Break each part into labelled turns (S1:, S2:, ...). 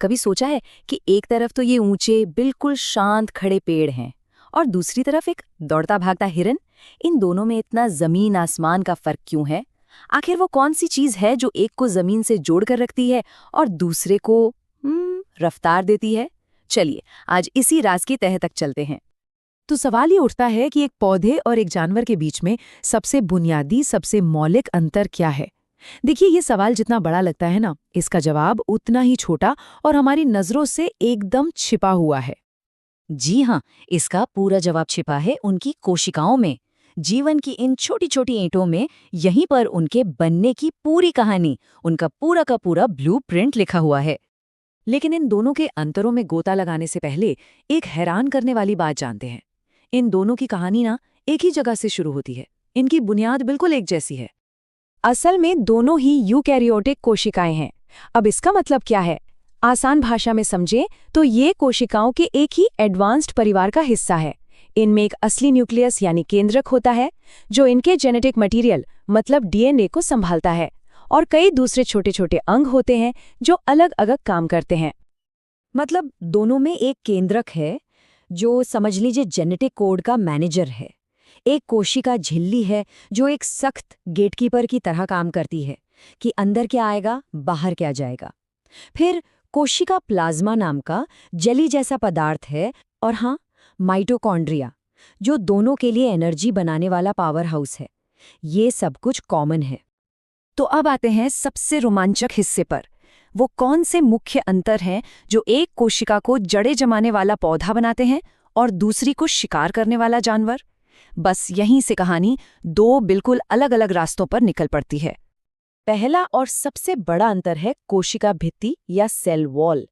S1: कभी सोचा है कि एक तरफ तो ये ऊंचे बिल्कुल शांत खड़े पेड़ हैं और दूसरी तरफ एक दौड़ता भागता हिरन। इन दोनों में इतना जमीन आसमान का फर्क क्यों है? आखिर वो कौन सी चीज है जो एक को जमीन से जोड़कर रखती है और दूसरे को रफ्तार देती है? चलिए आज इसी राज की तह तक चलते हैं।
S2: तो सवाल ये उठता है कि एक पौधे और एक जानवर के बीच में सबसे बुनियादी, सबसे मौलिक अंतर क्या है? देखिए, ये सवाल जितना बड़ा लगता है ना, इसका जवाब उतना ही छोटा और हमारी नजरों से एकदम छिपा हुआ है।
S1: जी हाँ, इसका पूरा जवाब छिपा है उनकी कोशिकाओं में। जीवन की इन छोटी छोटी ईंटों में यहीं पर उनके बनने की पूरी कहानी, उनका पूरा का पूरा ब्लूप्रिंट लिखा हुआ है।
S2: लेकिन इन दोनों के अंतरों में गोता लगाने से पहले एक हैरान करने वाली बात जानते हैं। इन दोनों की कहानी ना एक ही जगह से शुरू होती है। इनकी बुनियाद बिल्कुल एक जैसी है। असल में दोनों ही यूकैरियोटिक कोशिकाएं हैं। अब इसका मतलब क्या है? आसान भाषा में समझें तो ये कोशिकाओं के एक ही एडवांस्ड परिवार का हिस्सा है। इनमें एक असली न्यूक्लियस यानी केंद्रक होता है जो इनके जेनेटिक मटेरियल मतलब डीएनए को संभालता है, और कई दूसरे छोटे छोटे अंग होते हैं जो अलग अलग काम करते हैं।
S1: मतलब दोनों में एक केंद्रक है जो समझ लीजिए जेनेटिक कोड का मैनेजर है। एक कोशिका झिल्ली है जो एक सख्त गेटकीपर की तरह काम करती है कि अंदर क्या आएगा, बाहर क्या जाएगा। फिर कोशिका प्लाज्मा नाम का जेली जैसा पदार्थ है, और हाँ, माइटोकॉन्ड्रिया जो दोनों के लिए एनर्जी बनाने वाला पावर हाउस है। ये सब कुछ कॉमन है।
S2: तो अब आते हैं सबसे रोमांचक हिस्से पर। वो कौन से मुख्य अंतर हैं जो एक कोशिका को जड़े जमाने वाला पौधा बनाते हैं और दूसरी को शिकार करने वाला जानवर? बस यहीं से कहानी दो बिल्कुल अलग अलग रास्तों पर निकल पड़ती है। पहला और सबसे बड़ा अंतर है कोशिका भित्ति या सेल वॉल।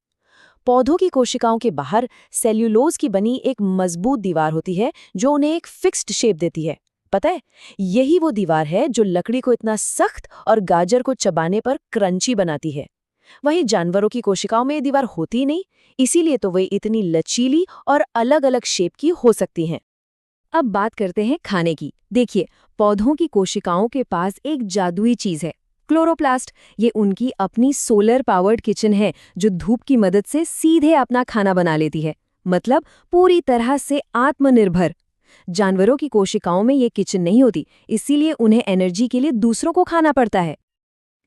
S2: पौधों की कोशिकाओं के बाहर सेल्यूलोज की बनी एक मजबूत दीवार होती है जो उन्हें एक फिक्स्ड शेप देती है। पता है, यही वो दीवार है जो लकड़ी को इतना सख्त और गाजर को चबाने पर क्रंची बनाती है। वहीं जानवरों की कोशिकाओं में ये दीवार होती नहीं, इसीलिए तो वे इतनी लचीली और अलग अलग शेप की हो सकती हैं। अब बात करते हैं खाने की। देखिए, पौधों की कोशिकाओं के पास एक जादुई चीज है, क्लोरोप्लास्ट। ये उनकी अपनी सोलर पावर्ड किचन है जो धूप की मदद से सीधे अपना खाना बना लेती है, मतलब पूरी तरह से आत्मनिर्भर। जानवरों की कोशिकाओं में ये किचन नहीं होती, इसीलिए उन्हें एनर्जी के लिए दूसरों को खाना पड़ता है।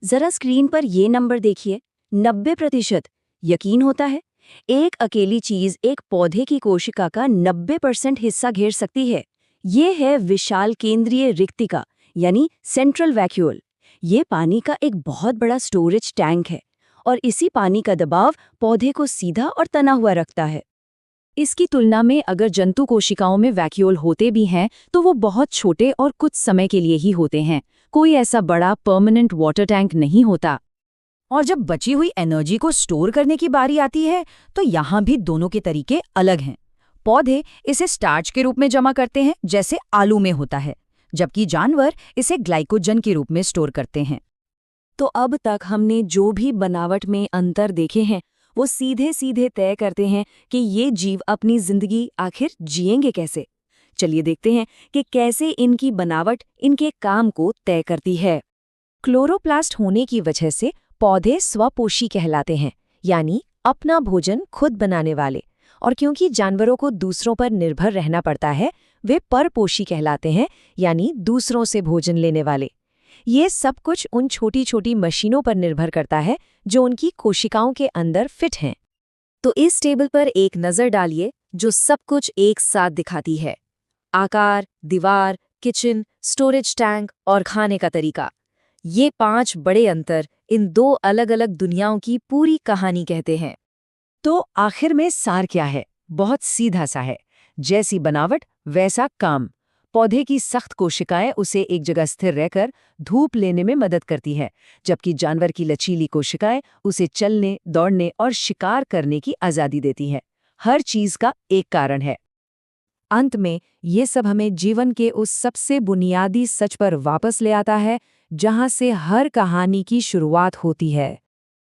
S1: जरा स्क्रीन पर ये नंबर देखिए, 90%। यकीन होता है, एक अकेली चीज एक पौधे की कोशिका का 90% हिस्सा घेर सकती है। ये है विशाल केंद्रीय रिक्तिका यानी सेंट्रल वैक्यूल। ये पानी का एक बहुत बड़ा स्टोरेज टैंक है, और इसी पानी का दबाव पौधे को सीधा और तना हुआ रखता है।
S2: इसकी तुलना में अगर जंतु कोशिकाओं में वैक्यूल होते भी हैं तो वो बहुत छोटे और कुछ समय के लिए ही होते हैं। कोई ऐसा बड़ा परमानेंट वाटर टैंक नहीं होता। और जब बची हुई एनर्जी को स्टोर करने की बारी आती है तो यहाँ भी दोनों के तरीके अलग हैं। पौधे इसे स्टार्च के रूप में जमा करते हैं जैसे आलू में होता है, जबकि जानवर इसे ग्लाइकोजन के रूप में स्टोर करते हैं। तो अब तक हमने जो भी बनावट में अंतर देखे हैं वो सीधे सीधे तय करते हैं कि ये जीव अपनी जिंदगी आखिर जिएंगे कैसे। चलिए देखते हैं कि कैसे इनकी बनावट इनके काम को तय करती है। क्लोरोप्लास्ट होने की वजह से पौधे स्वपोषी कहलाते हैं, यानी अपना भोजन खुद बनाने वाले। और क्योंकि जानवरों को दूसरों पर निर्भर रहना पड़ता है, वे परपोषी कहलाते हैं, यानी दूसरों से भोजन लेने वाले। ये सब कुछ उन छोटी छोटी मशीनों पर निर्भर करता है जो उनकी कोशिकाओं के अंदर फिट हैं। तो इस टेबल पर एक नज़र डालिए जो सब कुछ एक साथ दिखाती है। आकार, दीवार, किचन, स्टोरेज टैंक और खाने का तरीका। ये 5 बड़े अंतर इन 2 अलग अलग दुनियाओं की पूरी कहानी कहते हैं। तो आखिर में सार क्या है? बहुत सीधा सा है, जैसी बनावट वैसा काम। पौधे की सख्त कोशिकाएं उसे एक जगह स्थिर रहकर धूप लेने में मदद करती है, जबकि जानवर की लचीली कोशिकाएं उसे चलने, दौड़ने और शिकार करने की आज़ादी देती है। हर चीज का एक कारण है। अंत में ये सब हमें जीवन के उस सबसे बुनियादी सच पर वापस ले आता है जहां से हर कहानी की शुरुआत होती है।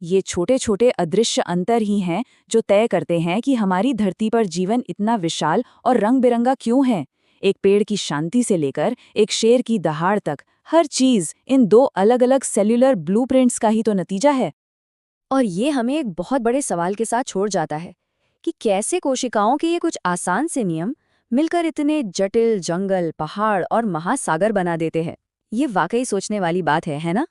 S2: ये छोटे छोटे अदृश्य अंतर ही हैं जो तय करते हैं कि हमारी धरती पर जीवन इतना विशाल और रंग बिरंगा क्यों है। एक पेड़ की शांति से लेकर एक शेर की दहाड़ तक, हर चीज इन 2 अलग अलग सेल्यूलर ब्लूप्रिंट्स का ही तो नतीजा है। और ये हमें एक बहुत बड़े सवाल के साथ छोड़ जाता है कि कैसे कोशिकाओं के ये कुछ आसान से नियम मिलकर इतने जटिल जंगल, पहाड़ और महासागर बना देते हैं। ये वाकई सोचने वाली बात है ना?